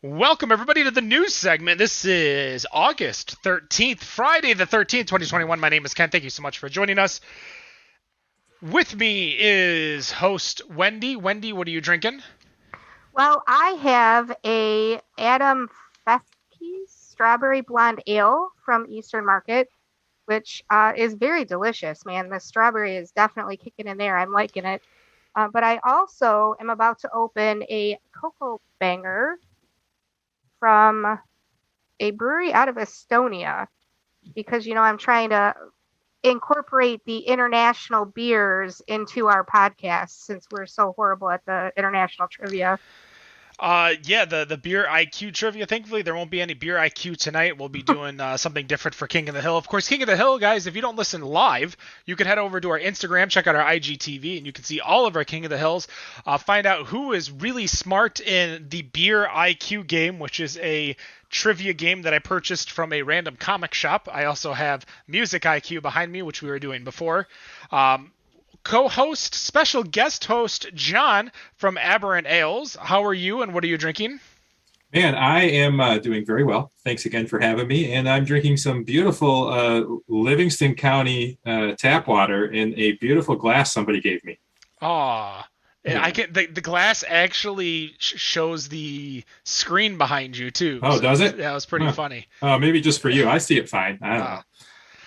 Welcome, everybody, to the news segment. This is August 13th, Friday the 13th, 2021. My name is Ken. Thank you so much for joining us. With me is host Wendy. Wendy, what are you drinking? Well, I have a Adam Fefke's Strawberry Blonde Ale from Eastern Market, which is very delicious, man. The strawberry is definitely kicking in there. I'm liking it. But I also am about to open a Cocoa Banger from a brewery out of Estonia because, I'm trying to incorporate the international beers into our podcast since we're so horrible at the international trivia. The beer IQ trivia. Thankfully, there won't be any beer IQ tonight. We'll be doing something different for King of the Hill. Of course, King of the Hill, guys, if you don't listen live, you can head over to our Instagram, check out our IGTV, and you can see all of our King of the Hills. Find out who is really smart in the beer IQ game, which is a trivia game that I purchased from a random comic shop. I also have Music IQ behind me, which we were doing before. Co-host, special guest host, John from Aberrant Ales. How are you and what are you drinking? Man, I am doing very well. Thanks again for having me. And I'm drinking some beautiful Livingston County tap water in a beautiful glass somebody gave me. Aw. Yeah. I can. The glass actually shows the screen behind you too. Oh, so does it? That was pretty funny. Oh, maybe just for you. I see it fine. I don't know.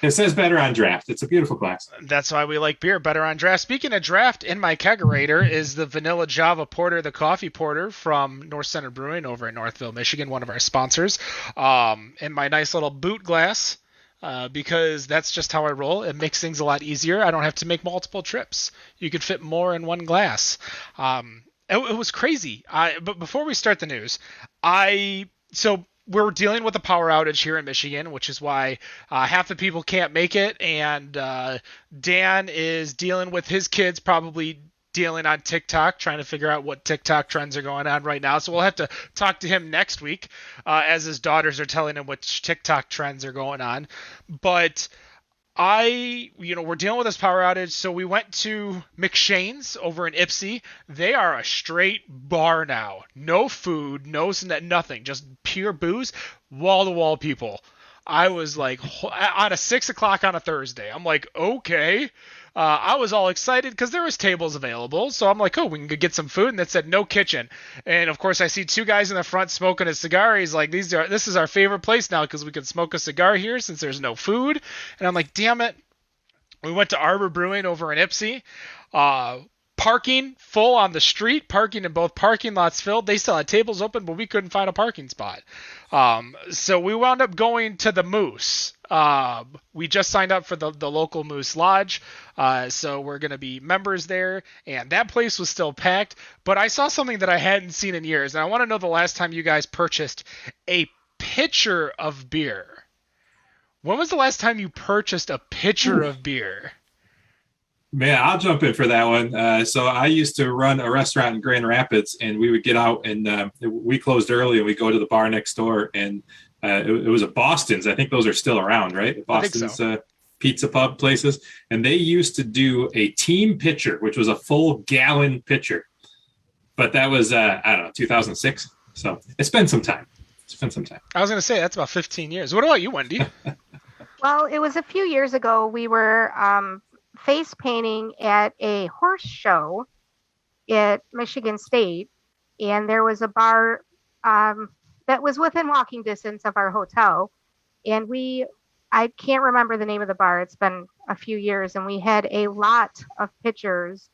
It says better on draft. It's a beautiful glass. That's why we like beer, better on draft. Speaking of draft, in my kegerator is the Vanilla Java Porter, the coffee porter from North Center Brewing over in Northville, Michigan, one of our sponsors. In my nice little boot glass, because that's just how I roll. It makes things a lot easier. I don't have to make multiple trips. You could fit more in one glass. It was crazy. But before we start the news, we're dealing with a power outage here in Michigan, which is why half the people can't make it. And Dan is dealing with his kids, probably dealing on TikTok, trying to figure out what TikTok trends are going on right now. So we'll have to talk to him next week as his daughters are telling him which TikTok trends are going on. But we're dealing with this power outage, so we went to McShane's over in Ypsi. They are a straight bar now. No food, no nothing, just pure booze, wall-to-wall people. I was like, on a 6 o'clock on a Thursday. I'm like, okay. I was all excited because there was tables available. So I'm like, oh, we can get some food. And it said no kitchen. And of course, I see two guys in the front smoking a cigar. He's like, this is our favorite place now because we can smoke a cigar here since there's no food. And I'm like, damn it. We went to Arbor Brewing over in Ypsi. Parking full on the street, parking in both parking lots filled. They still had tables open, but we couldn't find a parking spot. So we wound up going to the Moose. We just signed up for the local Moose Lodge. So we're going to be members there. And that place was still packed. But I saw something that I hadn't seen in years. And I want to know the last time you guys purchased a pitcher of beer. When was the last time you purchased a pitcher of beer? Man, I'll jump in for that one. So I used to run a restaurant in Grand Rapids, and we would get out, and we closed early, and we go to the bar next door, and it was a Boston's. I think those are still around, right? Boston's pizza pub places. And they used to do a team pitcher, which was a full gallon pitcher. But that was, 2006. So it's been some time. I was going to say, that's about 15 years. What about you, Wendy? Well, it was a few years ago. We were face painting at a horse show at Michigan State, and there was a bar that was within walking distance of our hotel, and I can't remember the name of the bar. It's been a few years, and we had a lot of pitchers.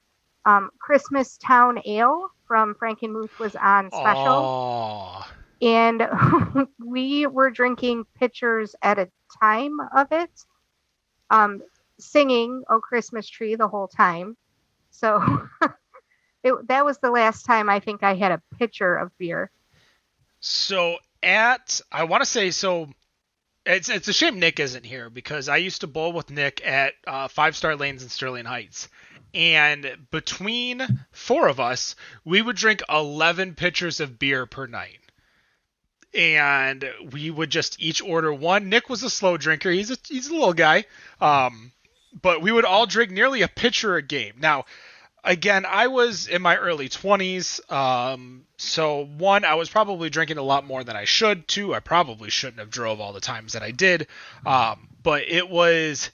Christmas Town Ale from Frankenmuth was on special. Aww. And we were drinking pitchers at a time of it. Singing "Oh Christmas Tree" the whole time. So that was the last time I think I had a pitcher of beer. So it's a shame Nick isn't here because I used to bowl with Nick at 5 Star Lanes in Sterling Heights. And between 4 of us, we would drink 11 pitchers of beer per night. And we would just each order one. Nick was a slow drinker. He's a little guy. But we would all drink nearly a pitcher a game. Now, Again, I was in my early 20s. So one, I was probably drinking a lot more than I should. Two, I probably shouldn't have drove all the times that I did. But it was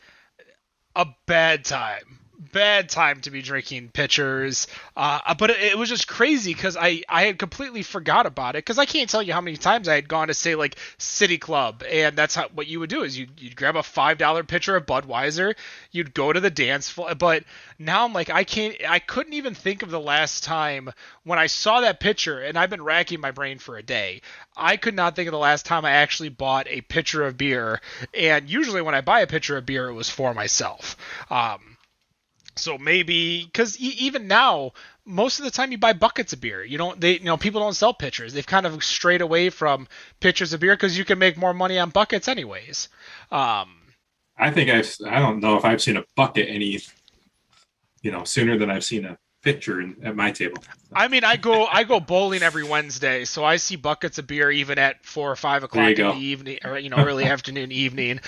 a bad time to be drinking pitchers. But it was just crazy because I had completely forgot about it, because I can't tell you how many times I had gone to, say, like City Club, and that's what you would do is you'd grab a $5 pitcher of Budweiser, you'd go to the dance floor. But now I'm like, I couldn't even think of the last time when I saw that pitcher, and I've been racking my brain for a day. I could not think of the last time I actually bought a pitcher of beer, and usually when I buy a pitcher of beer, it was for myself. So maybe, because even now, most of the time you buy buckets of beer. People don't sell pitchers. They've kind of strayed away from pitchers of beer because you can make more money on buckets anyways. I don't know if I've seen a bucket sooner than I've seen a pitcher at my table. I mean, I go bowling every Wednesday, so I see buckets of beer even at 4 or 5 o'clock in the evening, or early afternoon, evening.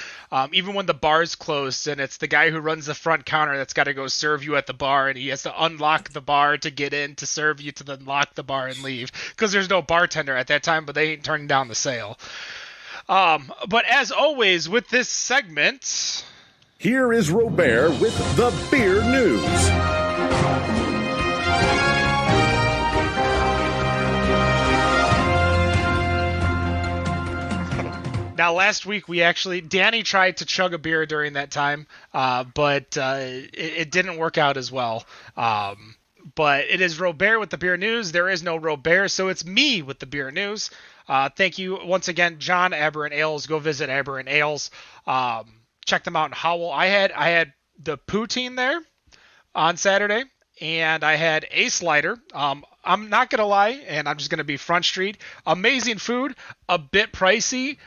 Even when the bar's closed and it's the guy who runs the front counter that's got to go serve you at the bar, and he has to unlock the bar to get in to serve you, to then lock the bar and leave, because there's no bartender at that time, but they ain't turning down the sale. But as always with this segment, here is Robear with the beer news. Now, last week Danny tried to chug a beer during that time, but it didn't work out as well. But it is Robear with the beer news. There is no Robear, so it's me with the beer news. Thank you once again, John, Aberrant Ales. Go visit Aberrant Ales. Check them out in Howell. I had the poutine there on Saturday, and I had a slider. I'm not going to lie, and I'm just going to be Front Street. Amazing food, a bit pricey,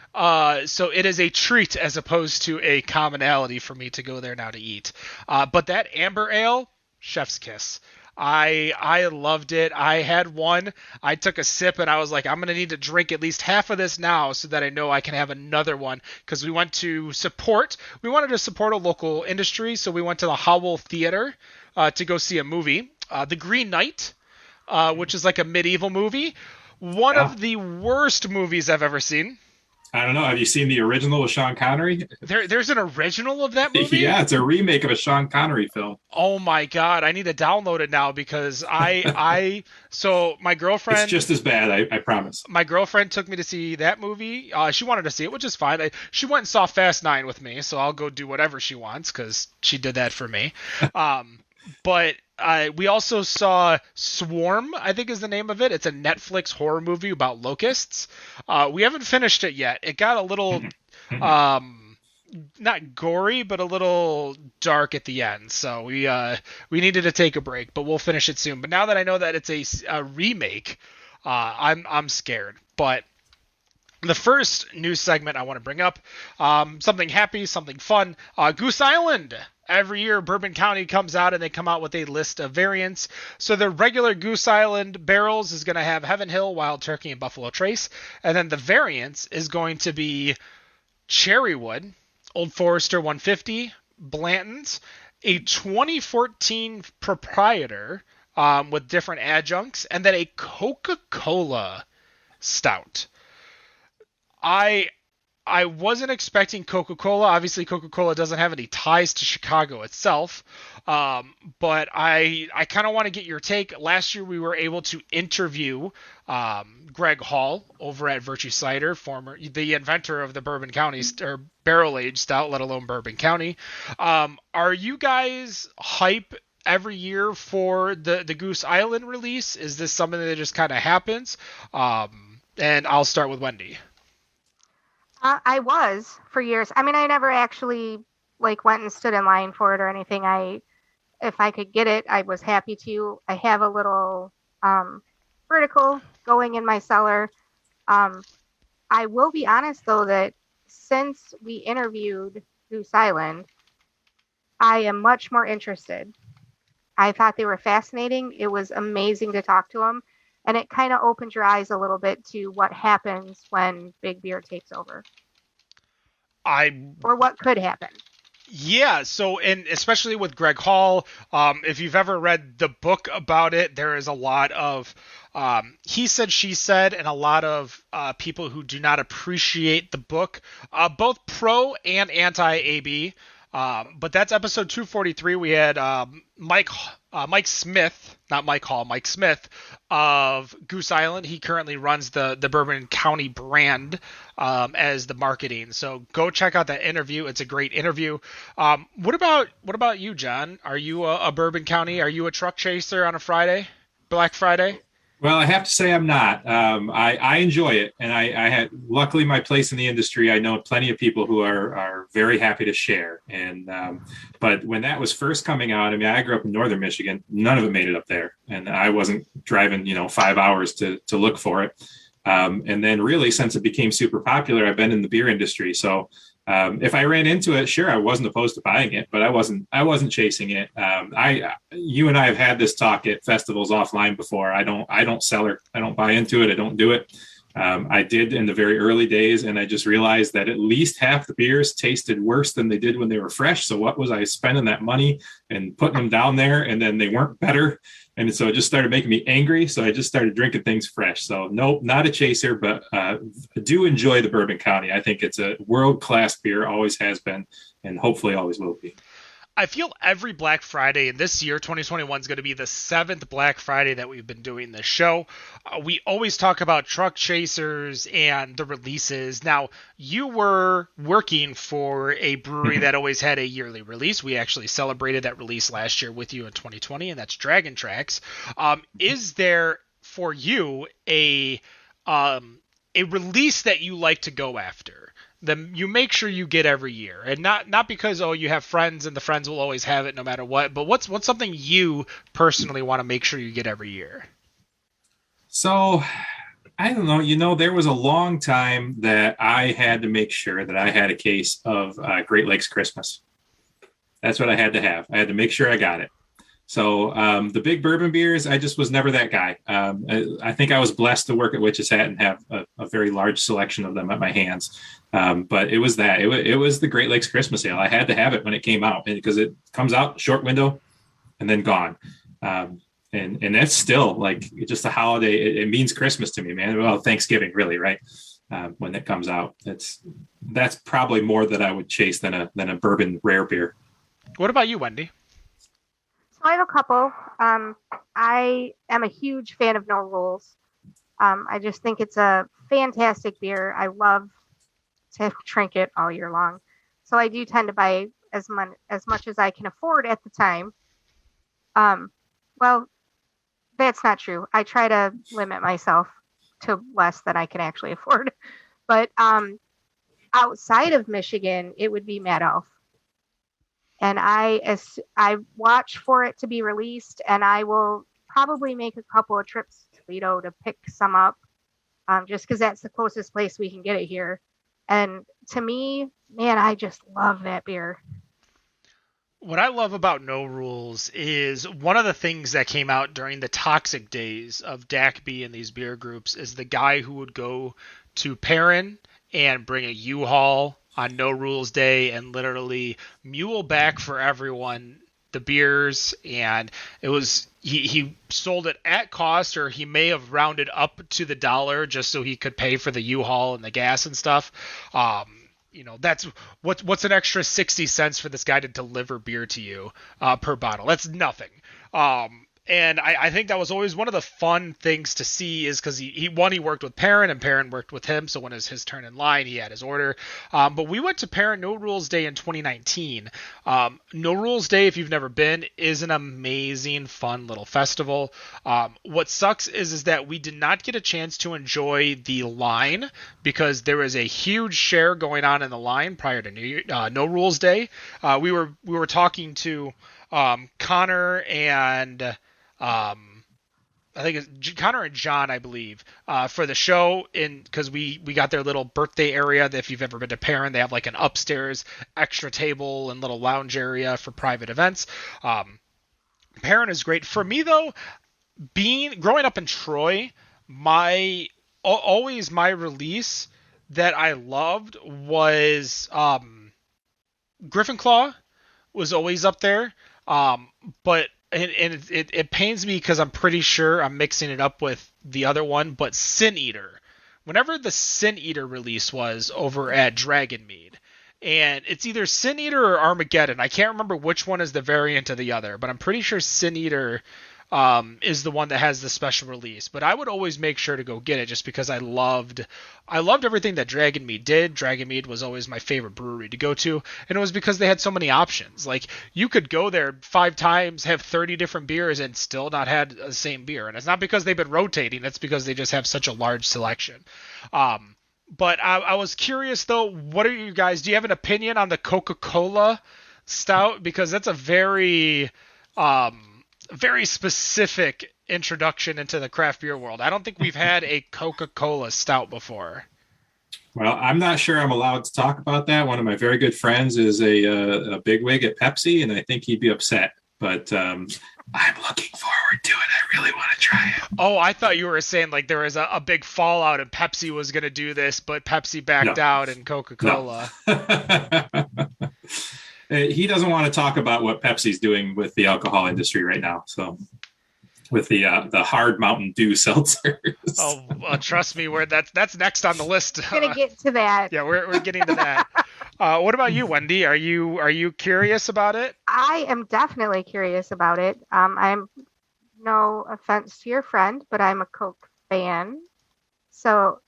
so it is a treat as opposed to a commonality for me to go there now to eat. But that amber ale, chef's kiss. I loved it. I had one. I took a sip, and I was like, I'm going to need to drink at least half of this now so that I know I can have another one, because we wanted to support a local industry, so we went to the Howell Theater to go see a movie, The Green Knight, which is like a medieval movie. One of the worst movies I've ever seen. I don't know. Have you seen the original with Sean Connery? There's an original of that movie? Yeah, it's a remake of a Sean Connery film. Oh my God. I need to download it now, because so my girlfriend... It's just as bad, I promise. My girlfriend took me to see that movie. She wanted to see it, which is fine. She went and saw Fast 9 with me, so I'll go do whatever she wants, because she did that for me. But we also saw Swarm, I think is the name of it. It's a Netflix horror movie about locusts. We haven't finished it yet. It got a little, not gory, but a little dark at the end. So we needed to take a break, but we'll finish it soon. But now that I know that it's a remake, I'm scared. But the first news segment I want to bring up, something happy, something fun. Goose Island. Every year, Bourbon County comes out and they come out with a list of variants. So the regular Goose Island barrels is going to have Heaven Hill, Wild Turkey, and Buffalo Trace. And then the variants is going to be Cherrywood, Old Forester 150, Blanton's, a 2014 Proprietor with different adjuncts, and then a Coca Cola Stout. I wasn't expecting Coca-Cola. Obviously, Coca-Cola doesn't have any ties to Chicago itself. But I kind of want to get your take. Last year, we were able to interview Greg Hall over at Virtue Cider, the inventor of the Bourbon County or barrel-aged stout, let alone Bourbon County. Are you guys hype every year for the Goose Island release? Is this something that just kind of happens? And I'll start with Wendy. I was for years. I mean, I never actually went and stood in line for it or anything. If I could get it, I was happy to. I have a little vertical going in my cellar. I will be honest though that since we interviewed Goose Island, I am much more interested. I thought they were fascinating. It was amazing to talk to them. And it kind of opens your eyes a little bit to what happens when big beer takes over. Or what could happen. Yeah, so and especially with Greg Hall, if you've ever read the book about it, there is a lot of he said, she said, and a lot of people who do not appreciate the book, both pro and anti AB. But that's episode 243. We had Mike Smith, not Mike Hall, Mike Smith of Goose Island. He currently runs the Bourbon County brand as the marketing. So go check out that interview. It's a great interview. What about you, John? Are you a Bourbon County? Are you a truck chaser on a Friday, Black Friday? Well, I have to say I'm not. I enjoy it, and I had luckily my place in the industry. I know plenty of people who are very happy to share. And but when that was first coming out, I mean, I grew up in northern Michigan. None of it made it up there, and I wasn't driving 5 hours to look for it. And then really, since it became super popular, I've been in the beer industry. So if I ran into it, sure, I wasn't opposed to buying it, but I wasn't chasing it. You and I have had this talk at festivals offline before. I don't sell it. I don't buy into it. I don't do it. I did in the very early days, and I just realized that at least half the beers tasted worse than they did when they were fresh. So what was I spending that money and putting them down there, and then they weren't better? And so it just started making me angry. So I just started drinking things fresh. So nope, not a chaser, but I do enjoy the Bourbon County. I think it's a world-class beer, always has been, and hopefully always will be. I feel every Black Friday, and this year, 2021, is going to be the seventh Black Friday that we've been doing this show. We always talk about truck chasers and the releases. Now, you were working for a brewery that always had a yearly release. We actually celebrated that release last year with you in 2020, and that's Dragon Tracks. Is there for you a release that you like to go after? Then you make sure you get every year, and not because you have friends and the friends will always have it no matter what, but what's something you personally want to make sure you get every year? So I don't know. There was a long time that I had to make sure that I had a case of Great Lakes Christmas. That's what I had to have. I had to make sure I got it. So the big bourbon beers, I just was never that guy. I think I was blessed to work at Witch's Hat and have a very large selection of them at my hands. But it was that. It was the Great Lakes Christmas Ale. I had to have it when it came out because it comes out short window and then gone. And that's still like just a holiday. It means Christmas to me, man. Well, Thanksgiving, really, right? When it comes out, that's probably more that I would chase than a bourbon rare beer. What about you, Wendy? I have a couple. I am a huge fan of No Rules. I just think it's a fantastic beer. I love to drink it all year long. So I do tend to buy as much as I can afford at the time. Well, that's not true. I try to limit myself to less than I can actually afford. But outside of Michigan, it would be Mad Elf. And I watch for it to be released, and I will probably make a couple of trips to Toledo to pick some up, just because that's the closest place we can get it here. And to me, man, I just love that beer. What I love about No Rules is one of the things that came out during the toxic days of DACB and these beer groups is the guy who would go to Perrin and bring a U-Haul on No Rules Day and literally mule back for everyone the beers, and it was he sold it at cost, or he may have rounded up to the dollar just so he could pay for the U-Haul and the gas and stuff. That's what's an extra 60 cents for this guy to deliver beer to you per bottle. That's nothing. And I think that was always one of the fun things to see, is because he worked with Perrin and Perrin worked with him. So when it was his turn in line, he had his order. But we went to Perrin No Rules Day in 2019. No Rules Day, if you've never been, is an amazing, fun little festival. What sucks is that we did not get a chance to enjoy the line because there was a huge share going on in the line prior to No Rules Day. We were talking to Connor and I think it's Connor and John, I believe, for the show, because we got their little birthday area. If you've ever been to Perrin, they have like an upstairs extra table and little lounge area for private events. Perrin is great for me though. Growing up in Troy, always my release that I loved was Griffin Claw was always up there. But it pains me because I'm pretty sure I'm mixing it up with the other one, but Sin Eater. Whenever the Sin Eater release was over at Dragonmead, and it's either Sin Eater or Armageddon. I can't remember which one is the variant of the other, but I'm pretty sure Sin Eater is the one that has the special release. But I would always make sure to go get it just because I loved everything that Dragonmead did. Dragonmead was always my favorite brewery to go to, and it was because they had so many options. Like, you could go there 5 times, have 30 different beers, and still not had the same beer. And it's not because they've been rotating; it's because they just have such a large selection. But I was curious though, what are you guys? Do you have an opinion on the Coca Cola Stout? Because that's a very very specific introduction into the craft beer world. I don't think we've had a Coca Cola Stout before. Well, I'm not sure I'm allowed to talk about that. One of my very good friends is a bigwig at Pepsi, and I think he'd be upset. But I'm looking forward to it. I really want to try it. Oh, I thought you were saying like there was a big fallout and Pepsi was going to do this, but Pepsi backed out and Coca-Cola. No. He doesn't want to talk about what Pepsi's doing with the alcohol industry right now. So with the hard Mountain Dew Seltzers. Oh, well, trust me, that's next on the list. We're gonna get to that. Yeah, we're getting to that. What about you, Wendy? Are you curious about it? I am definitely curious about it. I'm no offense to your friend, but I'm a Coke fan. So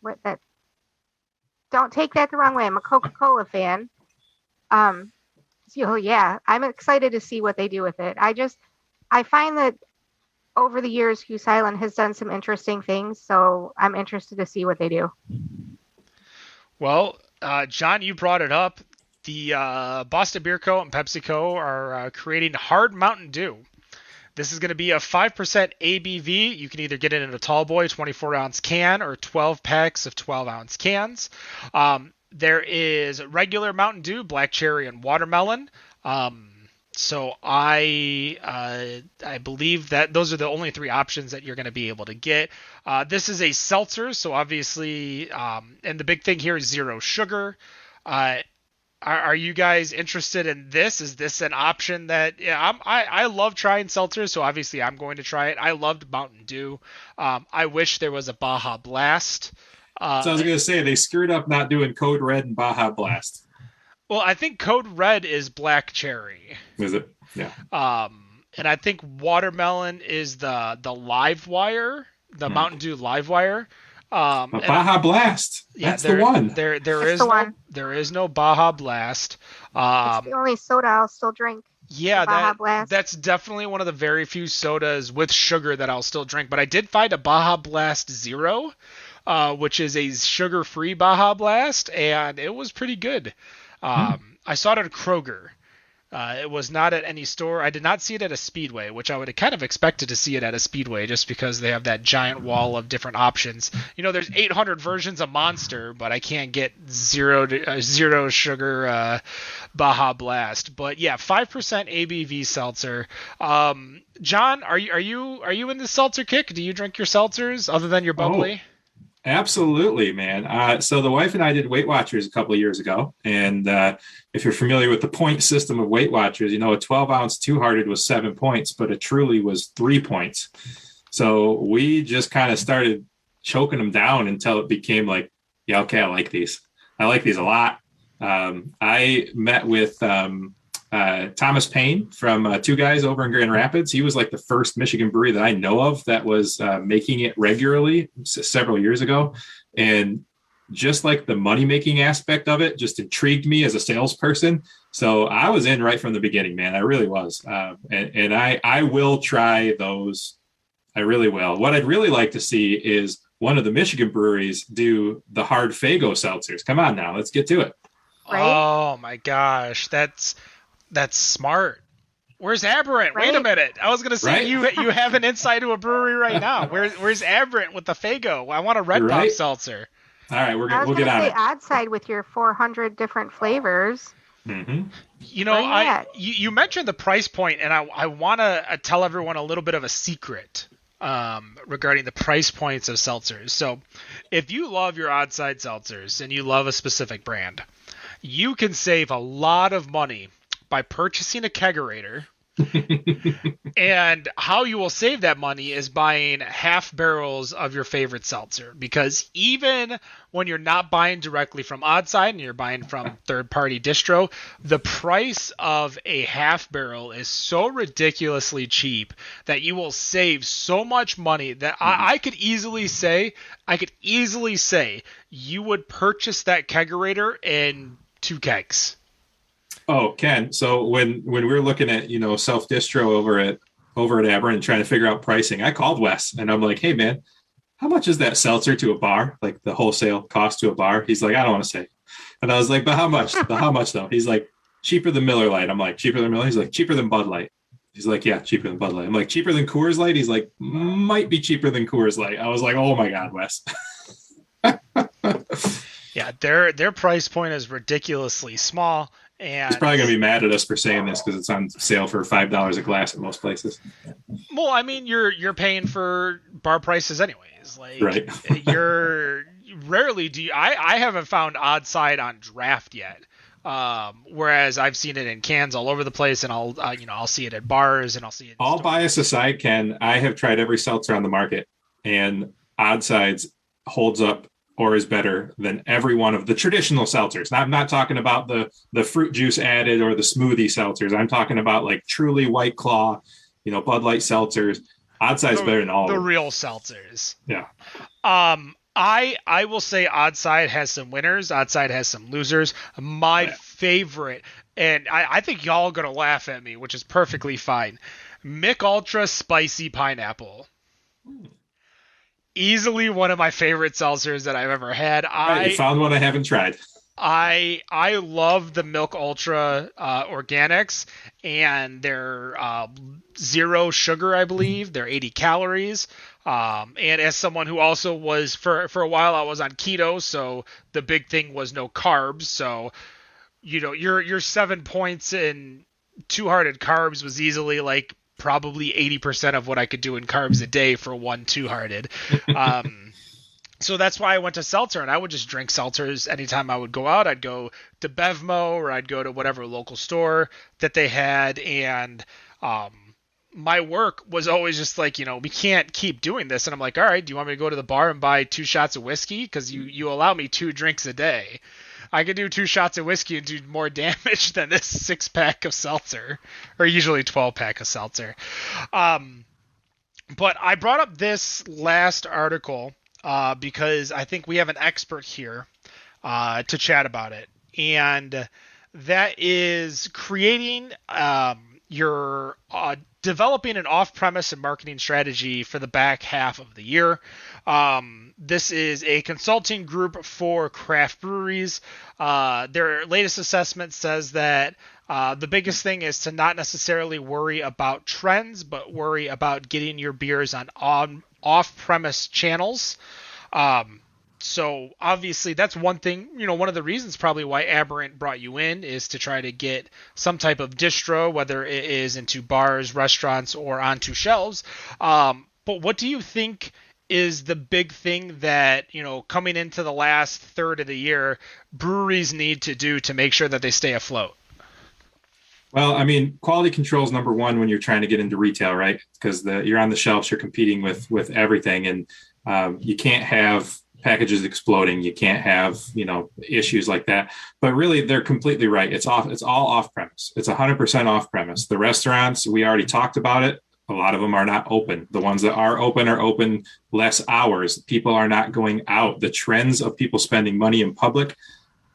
don't take that the wrong way. I'm a Coca-Cola fan. So yeah, I'm excited to see what they do with it. I find that over the years, Goose Island has done some interesting things, so I'm interested to see what they do. Well, John, you brought it up. The Boston Beer Co. and PepsiCo are creating Hard Mountain Dew. This is going to be a 5% ABV. You can either get it in a tall boy 24-ounce can or 12 packs of 12-ounce cans. There is regular Mountain Dew, black cherry, and watermelon. So I believe that those are the only 3 options that you're going to be able to get. This is a seltzer, so obviously, and the big thing here is 0 sugar. Are you guys interested in this? Is this an option that I love trying seltzers, so obviously I'm going to try it. I loved Mountain Dew. I wish there was a Baja Blast. So I was going to say they screwed up not doing Code Red and Baja Blast. Well, I think Code Red is black cherry. Is it? Yeah. And I think watermelon is the live wire, the Mountain Dew live wire. Baja Blast. That's the one. There is no Baja Blast. It's the only soda I'll still drink. Yeah, that's definitely one of the very few sodas with sugar that I'll still drink. But I did find a Baja Blast Zero, which is a sugar-free Baja Blast, and it was pretty good. I saw it at Kroger. It was not at any store. I did not see it at a Speedway, which I would have kind of expected to see it at a Speedway just because they have that giant wall of different options. You know, there's 800 versions of Monster, but I can't get zero sugar Baja Blast. But yeah, 5% ABV seltzer. John, are you in the seltzer kick? Do you drink your seltzers other than your bubbly? Oh. Absolutely, man. So the wife and I did Weight Watchers a couple of years ago. And if you're familiar with the point system of Weight Watchers, you know, a 12-ounce Two-Hearted was 7 points, but a Truly was 3 points. So we just kind of started choking them down until it became like, yeah, okay, I like these. I like these a lot. I met with Thomas Payne from Two Guys over in Grand Rapids. He was like the first Michigan brewery that I know of that was making it regularly several years ago. And just like the money-making aspect of it just intrigued me as a salesperson. So I was in right from the beginning, man. I really was. And I will try those. I really will. What I'd really like to see is one of the Michigan breweries do the hard Faygo seltzers. Come on now, let's get to it. Right? Oh my gosh, that's smart. Where's Aberrant? Right? Wait a minute. I was gonna say Right? you have an insight to a brewery right now. Where's Aberrant with the Faygo? I want a red pop Right? seltzer. All right, I was we'll get gonna on say it. odd side with your 400 different flavors. Mm-hmm. You know, Where you at? you mentioned the price point, and I want to tell everyone a little bit of a secret regarding the price points of seltzers. So, if you love your odd side seltzers and you love a specific brand, you can save a lot of money by purchasing a kegerator. And how you will save that money is buying half barrels of your favorite seltzer, because even when you're not buying directly from Oddside and you're buying from third-party distro, the price of a half barrel is so ridiculously cheap that you will save so much money that I could easily say you would purchase that kegerator in 2 kegs. Oh, Ken. So when we were looking at, self distro over at Aberrant trying to figure out pricing, I called Wes and I'm like, hey man, how much is that seltzer to a bar? Like the wholesale cost to a bar? He's like, I don't want to say. And I was like, but how much? Though? He's like, cheaper than Miller Lite. I'm like, cheaper than Miller? He's like, cheaper than Bud Light. He's like, yeah, cheaper than Bud Light. I'm like, cheaper than Coors Light? He's like, might be cheaper than Coors Light. I was like, oh my God, Wes. Yeah, their price point is ridiculously small. And he's probably going to be mad at us for saying this because it's on sale for $5 a glass at most places. Well, I mean, you're paying for bar prices anyways. Like, right. You're rarely do you, I haven't found Oddside on draft yet. Whereas I've seen it in cans all over the place, and I'll see it at bars, and I'll see it. All bias aside, Ken, I have tried every seltzer on the market, and Oddsides holds up or is better than every one of the traditional seltzers. Now, I'm not talking about the fruit juice added or the smoothie seltzers. I'm talking about like truly White Claw, Bud Light seltzers. Oddside's better than all the of them. Real seltzers. Yeah. I will say Oddside has some winners. Oddside has some losers. My favorite, and I think y'all are going to laugh at me, which is perfectly fine. Mick Ultra Spicy Pineapple. Easily one of my favorite seltzers that I've ever had. You found one I haven't tried. I love the Milk Ultra organics, and they're zero sugar, I believe. They're 80 calories. And as someone who also was for a while, I was on keto, so the big thing was no carbs. So, your 7 points in two-hearted carbs was easily like probably 80% of what I could do in carbs a day for one two-hearted. So that's why I went to seltzer, and I would just drink seltzers anytime I would go out. I'd go to Bevmo, or I'd go to whatever local store that they had, and my work was always just like, we can't keep doing this. And I'm like, all right, do you want me to go to the bar and buy 2 shots of whiskey? Because you allow me 2 drinks a day. I could do 2 shots of whiskey and do more damage than this 6-pack of seltzer, or usually 12-pack of seltzer. But I brought up this last article because I think we have an expert here to chat about it. And that is creating your developing an off-premise and marketing strategy for the back half of the year. This is a consulting group for craft breweries. Their latest assessment says that the biggest thing is to not necessarily worry about trends, but worry about getting your beers on off-premise channels. So obviously that's one thing, one of the reasons probably why Aberrant brought you in is to try to get some type of distro, whether it is into bars, restaurants, or onto shelves. But what do you think is the big thing that, coming into the last third of the year, breweries need to do to make sure that they stay afloat? Well, I mean, quality control is number one when you're trying to get into retail, right? Because you're on the shelves, you're competing with everything, and you can't have packages exploding. You can't have, issues like that. But really, they're completely right. It's all off premise. It's 100% off premise. The restaurants, we already talked about it. A lot of them are not open. The ones that are open less hours. People are not going out. The trends of people spending money in public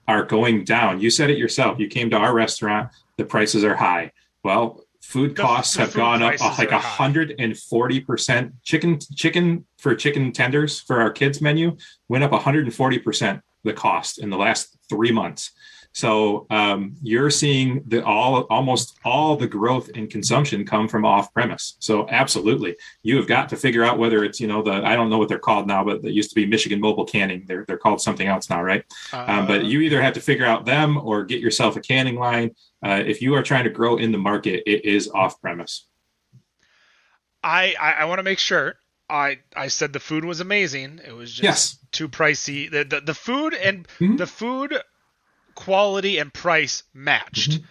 are going down. You said it yourself. You came to our restaurant. The prices are high. Well, food costs have gone up like 140%. Chicken tenders for our kids menu went up 140% the cost in the last 3 months. So you're seeing almost all the growth in consumption come from off premise. So absolutely, you have got to figure out whether it's I don't know what they're called now, but they used to be Michigan Mobile Canning. They're called something else now, right? But you either have to figure out them or get yourself a canning line. If you are trying to grow in the market, it is off premise. I want to make sure. I said the food was amazing. It was just too pricey. The food and the food quality and price matched. Mm-hmm.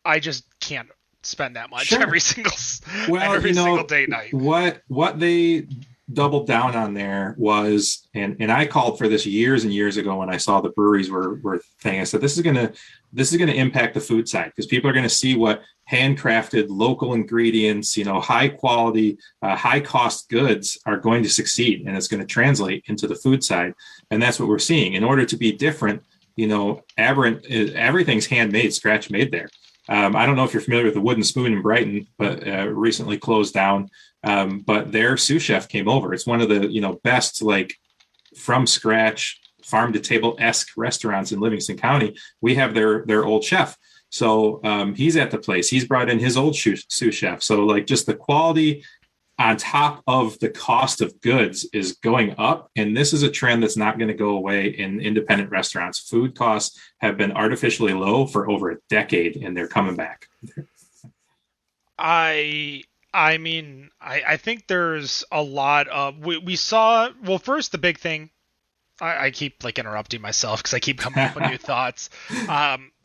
I just can't spend that much Sure. every single date night. What they doubled down on there was, and I called for this years and years ago when I saw the breweries were thing. I said this is gonna impact the food side, because people are gonna see what handcrafted local ingredients, high quality, high cost goods are going to succeed, and it's going to translate into the food side. And that's what we're seeing. In order to be different, Aberrant, everything's handmade, scratch made there. I don't know if you're familiar with the Wooden Spoon in Brighton, but recently closed down. But their sous chef came over. It's one of the best, like, from scratch farm to table esque restaurants in Livingston County. We have their old chef, so he's at the place. He's brought in his old sous chef. So, like, just the quality on top of the cost of goods is going up. And this is a trend that's not going to go away in independent restaurants. Food costs have been artificially low for over a decade, and they're coming back. I mean, I think there's a lot of, we saw, well, first, the big thing, I keep, like, interrupting myself because I keep coming up with new thoughts.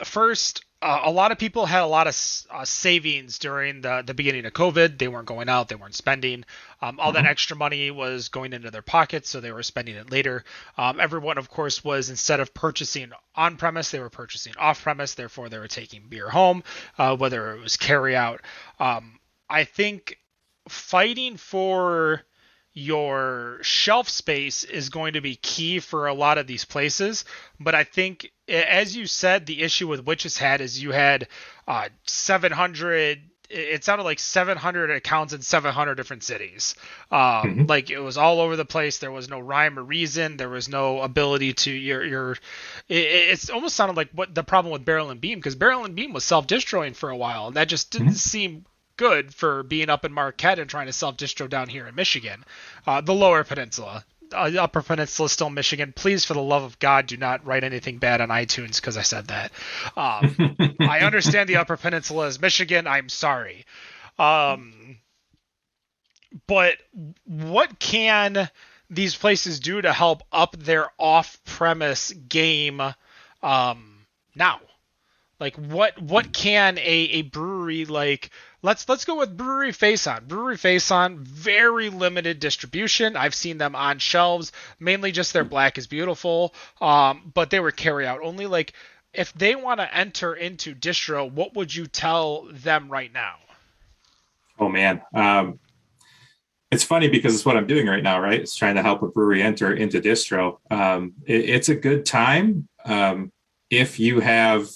First, a lot of people had a lot of savings during the beginning of COVID. They weren't going out. They weren't spending. All that extra money was going into their pockets, so they were spending it later. Everyone, of course, was, instead of purchasing on-premise, they were purchasing off-premise. Therefore, they were taking beer home, whether it was carry-out. I think fighting for your shelf space is going to be key for a lot of these places. But I think, as you said, the issue with Witch's Hat is you had 700, it sounded like 700 accounts in 700 different cities. Like, it was all over the place. There was no rhyme or reason. There was no ability to it's almost sounded like what the problem with Barrel and Beam, because Barrel and Beam was self-distroing for a while, and that just didn't seem good for being up in Marquette and trying to self-distro down here in Michigan, the Lower Peninsula. Upper Peninsula is still Michigan. Please, for the love of God, do not write anything bad on iTunes because I said that. I understand the Upper Peninsula is Michigan. I'm sorry. But what can these places do to help up their off-premise game now? Like, what can a brewery, like, let's go with Brewery Face On. Brewery Face On, very limited distribution. I've seen them on shelves, mainly just their Black is Beautiful, but they were carry out only. Like, if they want to enter into distro, what would you tell them right now? Oh man, it's funny because it's what I'm doing right now, right? It's trying to help a brewery enter into distro. It's a good time if you have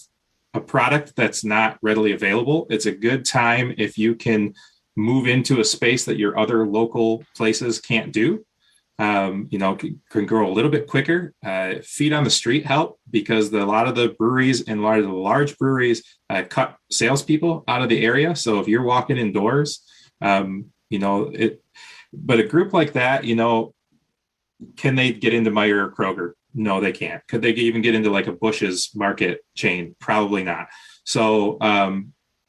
a product that's not readily available. It's a good time if you can move into a space that your other local places can't do. Can grow a little bit quicker. Feet on the street help, because a lot of the breweries and a lot of the large breweries cut salespeople out of the area. So if you're walking indoors, but a group like that, can they get into Meijer or Kroger? No, they can't. Could they even get into like a Bush's Market chain? Probably not. So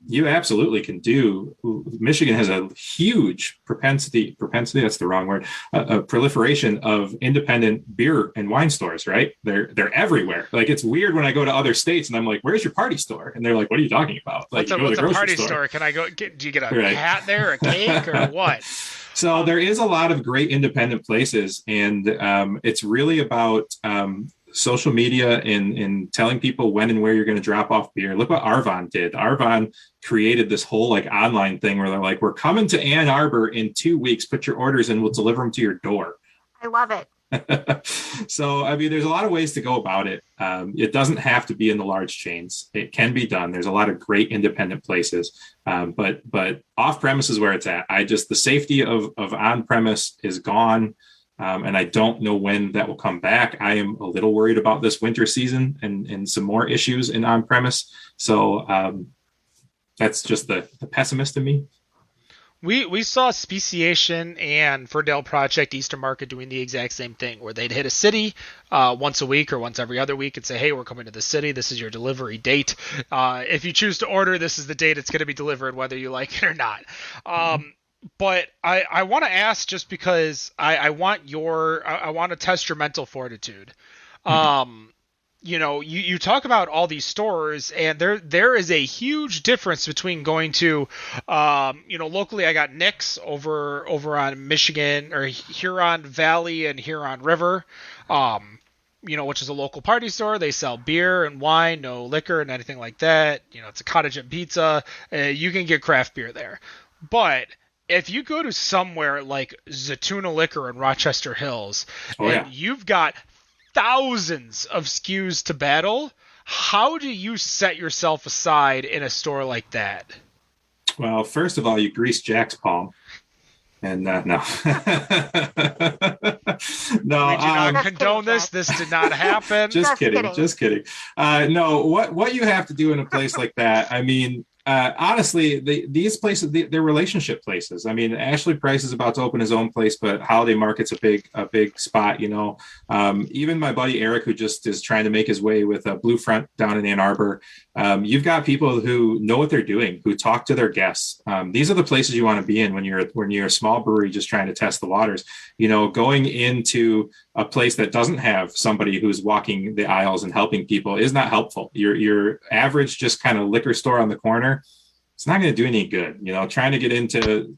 you absolutely can do. Michigan has a huge propensity, that's the wrong word, a proliferation of independent beer and wine stores, right? They're everywhere. Like, it's weird when I go to other states and I'm like, where's your party store? And they're like, what are you talking about? Like, what's a party store? Can I go do you get a hat there, a cake, or what? So there is a lot of great independent places, and it's really about social media and telling people when and where you're going to drop off beer. Look what Arvon did. Arvon created this whole, like, online thing where they're like, we're coming to Ann Arbor in 2 weeks. Put your orders in. We'll deliver them to your door. I love it. So, I mean, there's a lot of ways to go about it. It doesn't have to be in the large chains. It can be done. There's a lot of great independent places, but off premise is where it's at. The safety of on premise is gone, and I don't know when that will come back. I am a little worried about this winter season and some more issues in on premise. So that's just the pessimist in me. We saw Speciation and Ferdale Project Eastern Market doing the exact same thing, where they'd hit a city once a week or once every other week and say, hey, we're coming to the city. This is your delivery date. If you choose to order, this is the date it's going to be delivered, whether you like it or not. But I want to ask, just because I want to test your mental fortitude. you talk about all these stores, and there is a huge difference between going to, locally I got Nick's over on Michigan or Huron Valley and Huron River, which is a local party store. They sell beer and wine, no liquor and anything like that. It's a cottage and pizza. You can get craft beer there, but if you go to somewhere like Zatuna Liquor in Rochester Hills, you've got thousands of SKUs to battle, how do you set yourself aside in a store like that? Well, first of all, you grease Jack's palm. And no. No, we do not condone this. This did not happen. Just kidding. No, what you have to do in a place like that, I mean, honestly, these places, they're relationship places. I mean, Ashley Price is about to open his own place, but Holiday Market's a big spot. Even my buddy Eric, who just is trying to make his way with a Blue Front down in Ann Arbor. You've got people who know what they're doing, who talk to their guests. These are the places you want to be in when you're a small brewery just trying to test the waters. Going into a place that doesn't have somebody who's walking the aisles and helping people is not helpful. Your average just kind of liquor store on the corner, it's not going to do any good. Trying to get into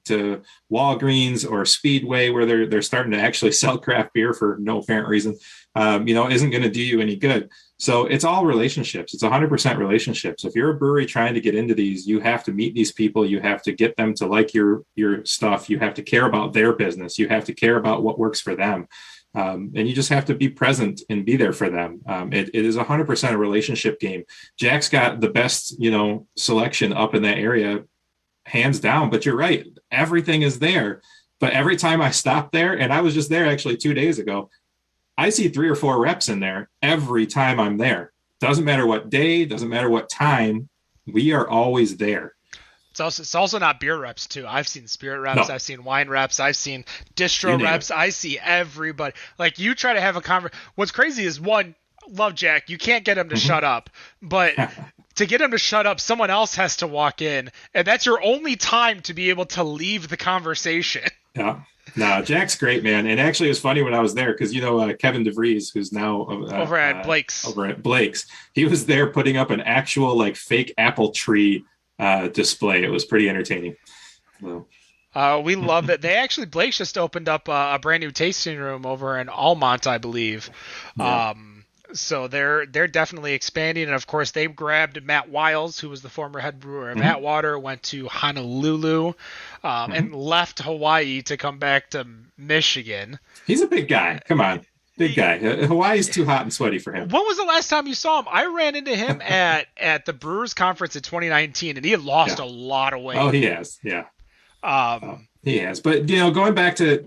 Walgreens or Speedway where they're starting to actually sell craft beer for no apparent reason, isn't going to do you any good. So it's all relationships. It's 100% relationships. If you're a brewery trying to get into these, you have to meet these people. You have to get them to like your stuff. You have to care about their business. You have to care about what works for them. And you just have to be present and be there for them. It is 100% a relationship game. Jack's got the best, selection up in that area, hands down. But you're right. Everything is there. But every time I stop there, and I was just there actually 2 days ago, I see 3 or 4 reps in there every time I'm there. Doesn't matter what day, doesn't matter what time, we are always there. It's also not beer reps too. I've seen spirit reps, no. I've seen wine reps, I've seen distro reps. I see everybody. Like, you try to have a conversation. What's crazy is, one, love Jack. You can't get him to shut up, but to get him to shut up, someone else has to walk in, and that's your only time to be able to leave the conversation. Yeah. No, Jack's great, man. And actually, it was funny when I was there because, Kevin DeVries, who's now over at Blake's, he was there putting up an actual fake apple tree display. It was pretty entertaining. So. We love it. Blake's just opened up a brand new tasting room over in Almont, I believe. Yeah. So they're definitely expanding, and of course they grabbed Matt Wiles, who was the former head brewer of Atwater, went to Honolulu, and left Hawaii to come back to Michigan. He's a big guy. Come on, big guy. Hawaii's too hot and sweaty for him. When was the last time you saw him? I ran into him at the Brewers Conference in 2019, and he had lost a lot of weight. Oh, he has. Yeah. He has. But going back to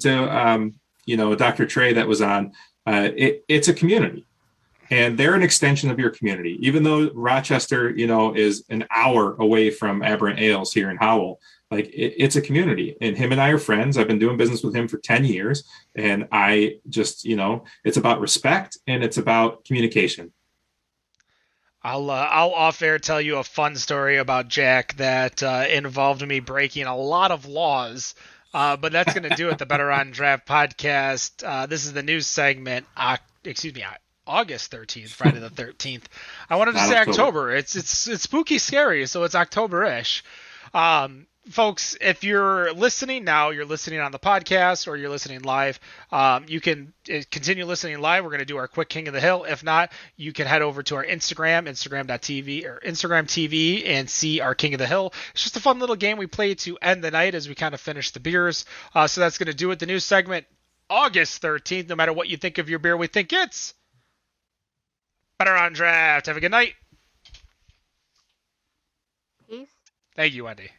Dr. Trey that was on, it's a community. And they're an extension of your community. Even though Rochester, is an hour away from Aberrant Ales here in Howell, it's a community. And him and I are friends. I've been doing business with him for 10 years. And I just, it's about respect and it's about communication. I'll off air tell you a fun story about Jack that involved me breaking a lot of laws. But that's going to do it. The Better on Draft podcast. This is the news segment. August 13th, Friday the 13th. I wanted to say October. It's spooky scary, so it's October-ish. Folks, if you're listening now, you're listening on the podcast or you're listening live, you can continue listening live. We're going to do our quick King of the Hill. If not, you can head over to our Instagram.tv or Instagram TV and see our King of the Hill. It's just a fun little game we play to end the night as we kind of finish the beers. So that's going to do it. The news segment, August 13th. No matter what you think of your beer, we think it's Better on Draft. Have a good night. Peace. Thank you, Wendy.